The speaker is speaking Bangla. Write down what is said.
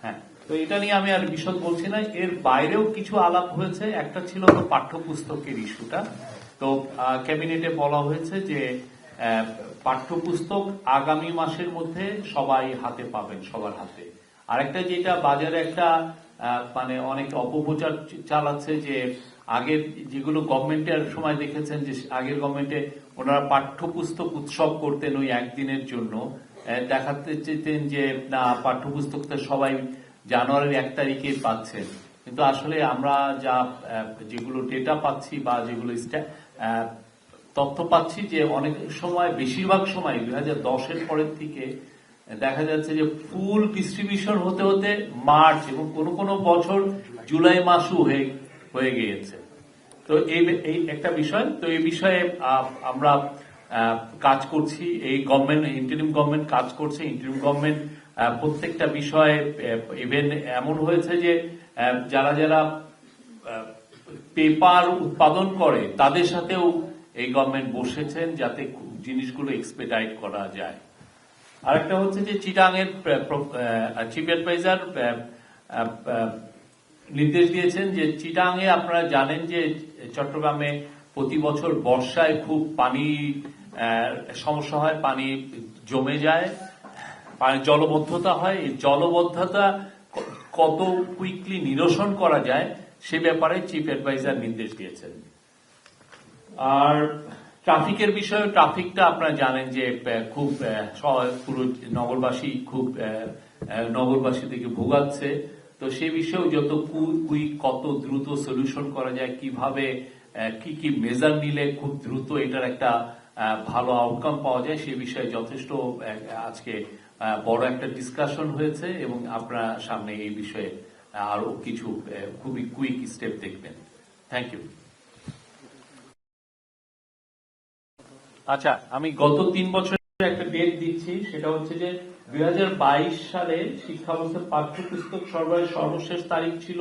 হ্যাঁ, তো এটা নিয়ে আমি আর বিশদ বলছি না। এর বাইরেও কিছু আলাপ হয়েছে। একটা ছিল তো পাঠ্যপুস্তকের ইস্যুটা। তো ক্যাবিনেটে বলা হয়েছে যে পাঠ্যপুস্তক আগামী মাসের মধ্যে সবাই হাতে পাবেন, সবার হাতে। আরেকটা যেটা বাজারে একটা মানে অনেক অপপ্রচার চালাচ্ছে যে আগের যেগুলো গভর্নমেন্টের সময় দেখেছেন যে আগের গভর্নমেন্টে ওনারা পাঠ্যপুস্তক উৎসব করতেন ওই একদিনের জন্য, দেখাতে চেতেন যে না পাঠ্যপুস্তকটা সবাই জানুয়ারির 1 তারিখে পাচ্ছেন। কিন্তু আসলে আমরা যা যেগুলো ডেটা পাচ্ছি বা যেগুলো তথ্য পাচ্ছি যে অনেক সময়, বেশিরভাগ সময় 2010-এর পরের থেকে দেখা যাচ্ছে যে ফুল ডিস্ট্রিবিউশন হতে হতে মার্চ এবং কোন কোন বছর জুলাই মাসও হয়ে গিয়েছে। তো এই একটা বিষয়। তো এই বিষয়ে আমরা কাজ করছি। এই গভর্নমেন্ট, ইন্টারিম গভর্নমেন্ট কাজ করছে। ইন্টারিম গভর্নমেন্ট প্রত্যেকটা বিষয়ে, ইভেন এমন হয়েছে যে যারা যারা পেপার উৎপাদন করে তাদের সাথেও এই গভর্নমেন্ট বসেছেন যাতে জিনিসগুলো এক্সপেডাইট করা যায়। আরেকটা হচ্ছে যে চিটাঙের চিফ অ্যাডভাইজার নির্দেশ দিয়েছেন যে চিটাঙে আপনারা জানেন যে চট্টগ্রামে প্রতি বছর বর্ষায় খুব পানি সমস্যা হয়, পানি জমে যায়, পানি জলবদ্ধতা হয়। এই জলবদ্ধতা কত কুইকলি নিরসন করা যায় সে ব্যাপারে চিফ অ্যাডভাইজার নির্দেশ দিয়েছেন। আর ট্রাফিকের বিষয়ে, ট্রাফিকটা আপনারা জানেন যে খুব পুরো নগরবাসী থেকে ভোগাচ্ছে। তো সে বিষয়েও যত কত দ্রুত সলিউশন করা যায়, কিভাবে কি কি মেজার নিলে খুব দ্রুত এটার একটা ভালো আউটকাম পাওয়া যায়, সে বিষয়ে যথেষ্ট আজকে বড় একটা ডিসকাশন হয়েছে এবং আপনারা সামনে এই বিষয়ে আরো কিছু খুবই কুইক স্টেপ দেখবেন। Thank you. আচ্ছা, আমি গত 3 বছরের একটা ডেট দিচ্ছি। সেটা হচ্ছে যে 2022 সালে শিক্ষা ব্যবস্থার পাঠ্যপুস্তক সরবরাহের সর্বশেষ তারিখ ছিল